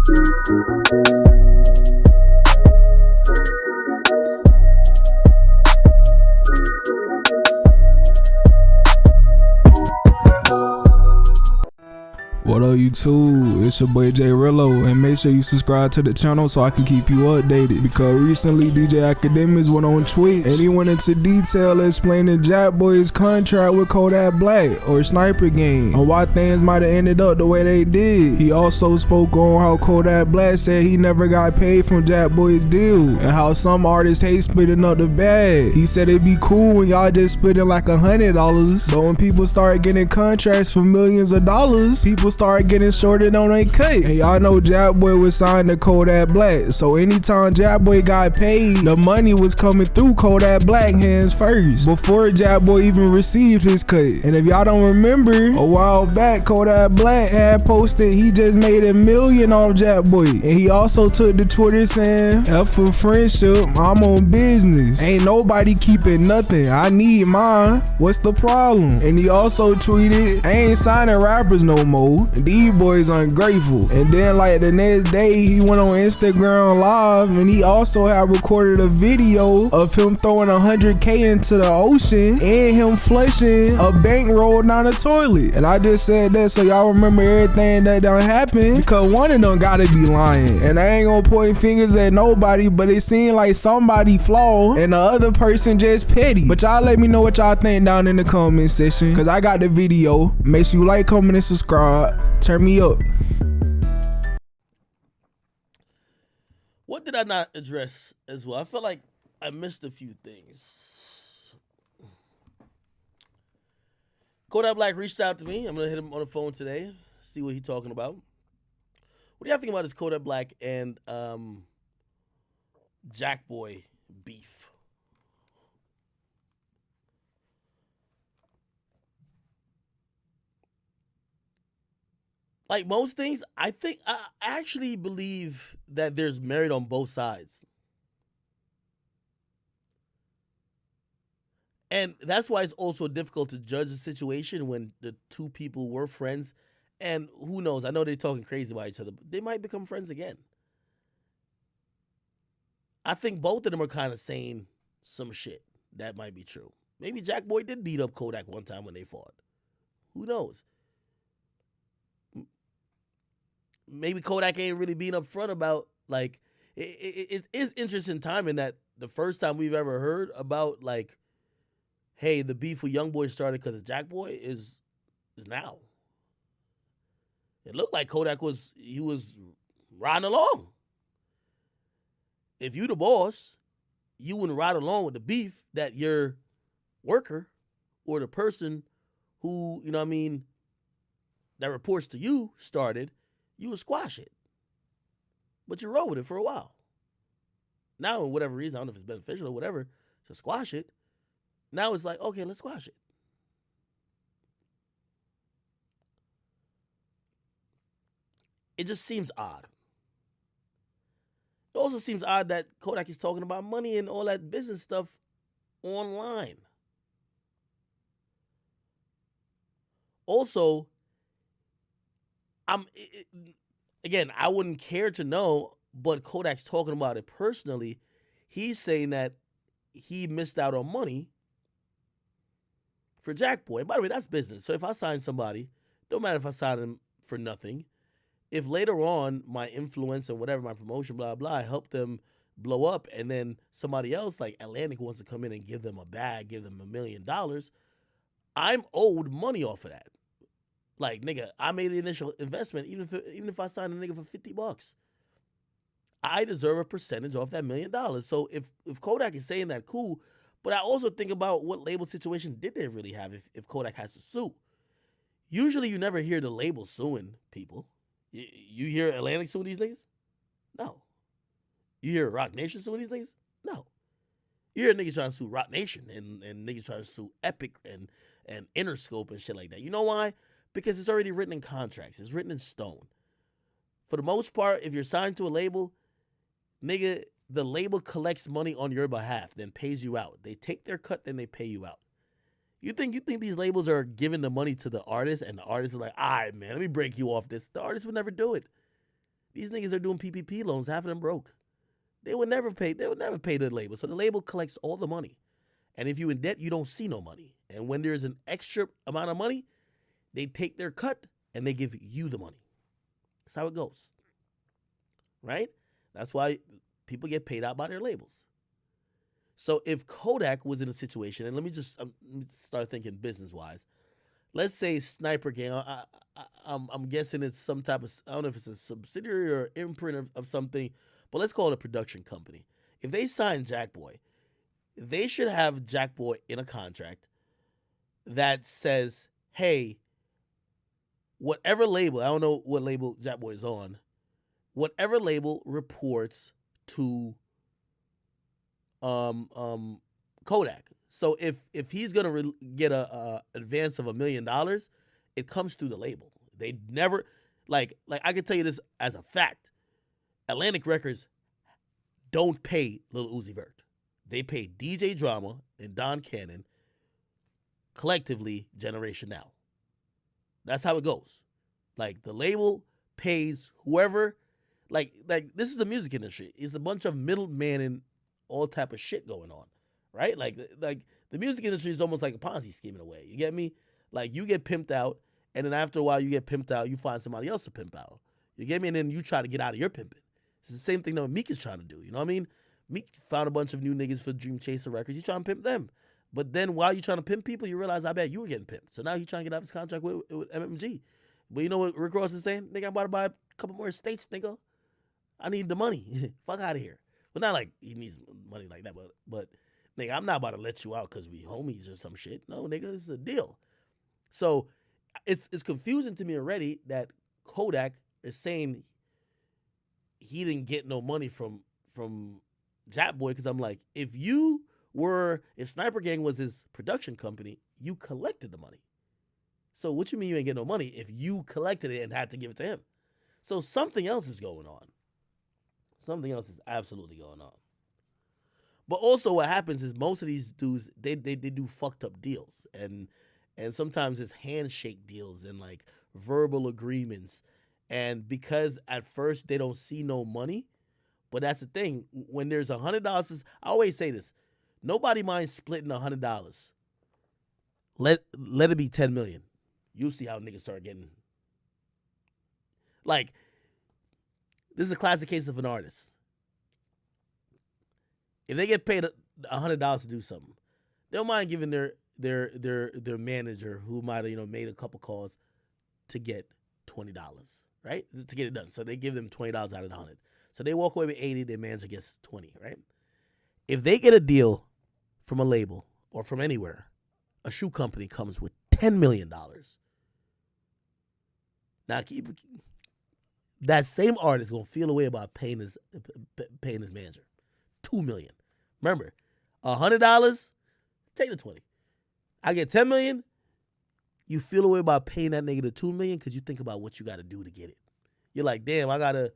What up, YouTube? It's your boy J Rillo, and make sure you subscribe to the channel so I can keep you updated. Because recently DJ Akademiks went on Twitch and he went into detail explaining Jackboy's contract with Kodak Black or Sniper Game and why things might have ended up the way they did. He also spoke on how Kodak Black said he never got paid from Jackboy's deal and how some artists hate splitting up the bag. He said it'd be cool when y'all just splitting like $100, but when people start getting contracts for millions of dollars, people start getting shorted on their cut. And y'all know Jackboy was signed to Kodak Black, so anytime Jackboy got paid, the money was coming through Kodak Black hands first before Jackboy even received his cut. And if y'all don't remember, a while back Kodak Black had posted he just made $1 million off Jackboy, and he also took to Twitter saying, F for friendship, I'm on business, ain't nobody keeping nothing, I need mine, what's the problem? And he also tweeted, I ain't signing rappers no more, these boys ungrateful. And then like the next day he went on Instagram live and he also had recorded a video of him throwing $100K into the ocean and him flushing a bankroll down the toilet. And I just said that so y'all remember everything that done happened, because one of them gotta be lying. And I ain't gonna point fingers at nobody, but it seemed like somebody flawed and the other person just petty. But y'all let me know what y'all think down in the comment section, cause I got the video. Make sure you like, comment, and subscribe. Turn me up. What did I not address as well? I felt like I missed a few things. Kodak Black reached out to me. I'm going to hit him on the phone today, see what he's talking about. What do y'all think about this Kodak Black and Jackboy beef? Like most things, I actually believe that there's merit on both sides. And that's why it's also difficult to judge the situation when the two people were friends. And who knows, I know they're talking crazy about each other, but they might become friends again. I think both of them are kind of saying some shit that might be true. Maybe Jackboy did beat up Kodak one time when they fought. Who knows? Maybe Kodak ain't really being upfront about, like, it is interesting timing that the first time we've ever heard about, like, hey, the beef with Youngboy started because of Jackboy is now. It looked like Kodak was riding along. If you the boss, you wouldn't ride along with the beef that your worker or the person who, you know what I mean, that reports to you started. You would squash it. But you roll with it for a while. Now, for whatever reason, I don't know if it's beneficial or whatever, to squash it. Now it's like, okay, let's squash it. It just seems odd. It also seems odd that Kodak is talking about money and all that business stuff online. Also, again, I wouldn't care to know, but Kodak's talking about it personally. He's saying that he missed out on money for Jackboy. By the way, that's business. So if I sign somebody, don't matter if I sign them for nothing. If later on my influence and whatever, my promotion, blah, blah, I help them blow up, and then somebody else like Atlantic wants to come in and give them a bag, give them $1 million, I'm owed money off of that. Like, nigga, I made the initial investment, even if I signed a nigga for $50, I deserve a percentage off that $1 million. So if Kodak is saying that, cool. But I also think about what label situation did they really have if Kodak has to sue. Usually you never hear the label suing people. You hear Atlantic suing these niggas? No. You hear Rock Nation suing these niggas? No. You hear niggas trying to sue Rock Nation and niggas trying to sue Epic and Interscope and shit like that. You know why? Because it's already written in contracts. It's written in stone. For the most part, if you're signed to a label, nigga, the label collects money on your behalf, then pays you out. They take their cut, then they pay you out. You think these labels are giving the money to the artist, and the artist is like, all right, man, let me break you off this. The artist would never do it. These niggas are doing PPP loans. Half of them broke. They would never pay. They would never pay the label. So the label collects all the money. And if you in debt, you don't see no money. And when there's an extra amount of money, they take their cut and they give you the money. That's how it goes. Right? That's why people get paid out by their labels. So if Kodak was in a situation, and let me start thinking business-wise. Let's say Sniper Gang, I'm guessing it's some type of, I don't know if it's a subsidiary or imprint of something, but let's call it a production company. If they sign Jackboy, they should have Jackboy in a contract that says, hey, whatever label, I don't know what label Jackboy is on, whatever label reports to Kodak. So if he's gonna get a advance of $1 million, it comes through the label. They never like I can tell you this as a fact. Atlantic Records don't pay Lil Uzi Vert. They pay DJ Drama and Don Cannon, collectively Generation Now. That's how it goes. Like the label pays whoever. Like this is the music industry. It's a bunch of middlemen and all type of shit going on, right? Like the music industry is almost like a Ponzi scheme in a way. You get me? Like you get pimped out, and then after a while you get pimped out, you find somebody else to pimp out. You get me? And then you try to get out of your pimping. It's the same thing that Meek is trying to do. You know what I mean? Meek found a bunch of new niggas for Dream Chaser Records. He's trying to pimp them. But then while you're trying to pimp people, you realize, I bet you were getting pimped. So now he's trying to get out of his contract with MMG. But you know what Rick Ross is saying? Nigga, I'm about to buy a couple more estates, nigga. I need the money. Fuck out of here. But not like he needs money like that. But nigga, I'm not about to let you out because we homies or some shit. No, nigga, it's a deal. So it's confusing to me already that Kodak is saying he didn't get no money from Jackboy, because I'm like, if Sniper Gang was his production company, you collected the money. So what you mean you ain't get no money if you collected it and had to give it to him? So something else is going on. Something else is absolutely going on. But also what happens is most of these dudes, they do fucked up deals. And sometimes it's handshake deals and like verbal agreements. And because at first they don't see no money, but that's the thing. When there's $100, I always say this. Nobody minds splitting $100. Let it be 10 million. You'll see how niggas start getting. Like, this is a classic case of an artist. If they get paid $100 to do something, they don't mind giving their manager, who might have made a couple calls, to get $20, right? To get it done. So they give them $20 out of the 100. So they walk away with 80, their manager gets 20, right? If they get a deal from a label or from anywhere, a shoe company comes with $10 million. Now, that same artist gonna feel a way about paying his manager $2 million. Remember, $100, take the 20. I get 10 million. You feel a way about paying that nigga the $2 million because you think about what you got to do to get it. You're like, damn, I gotta.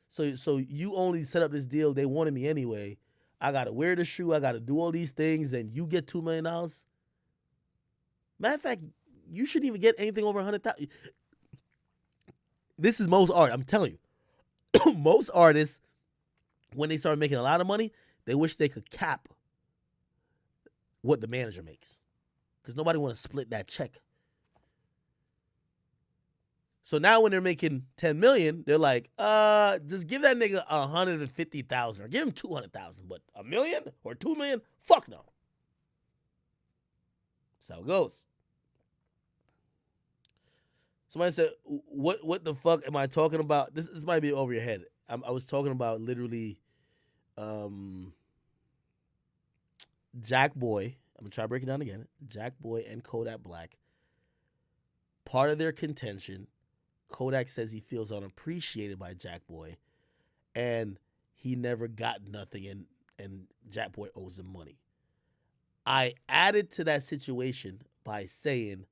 So you only set up this deal. They wanted me anyway. I gotta wear the shoe. I gotta do all these things, and you get $2 million. Matter of fact, you shouldn't even get anything over 100,000. This is most art. I'm telling you, most artists, when they start making a lot of money, they wish they could cap what the manager makes, because nobody want to split that check. So now when they're making 10 million, they're like, just give that nigga 150,000 or give him 200,000, but $1 million or 2 million? Fuck no. That's how it goes. Somebody said, what the fuck am I talking about? This might be over your head. I was talking about literally Jackboy. I'm going to try to break it down again. Jackboy and Kodak Black. Part of their contention, Kodak says he feels unappreciated by Jackboy, and he never got nothing, and Jackboy owes him money. I added to that situation by saying,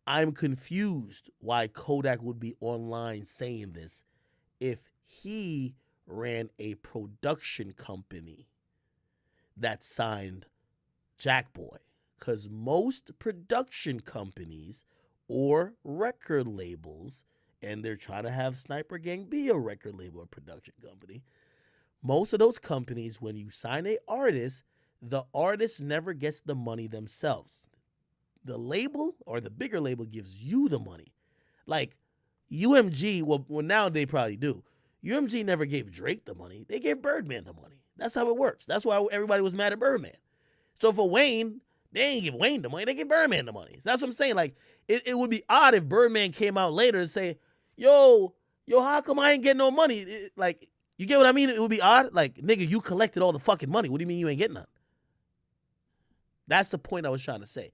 I'm confused why Kodak would be online saying this if he ran a production company that signed Jackboy. Because most production companies or record labels, and they're trying to have Sniper Gang be a record label or production company. Most of those companies, when you sign an artist, the artist never gets the money themselves. The label or the bigger label gives you the money. Like UMG, well now they probably do. UMG never gave Drake the money. They gave Birdman the money. That's how it works. That's why everybody was mad at Birdman. So for Wayne, they ain't give Wayne the money. They give Birdman the money. So that's what I'm saying. Like, it would be odd if Birdman came out later and say, yo, how come I ain't getting no money? Like, you get what I mean? It would be odd. Like, nigga, you collected all the fucking money. What do you mean you ain't getting none? That's the point I was trying to say.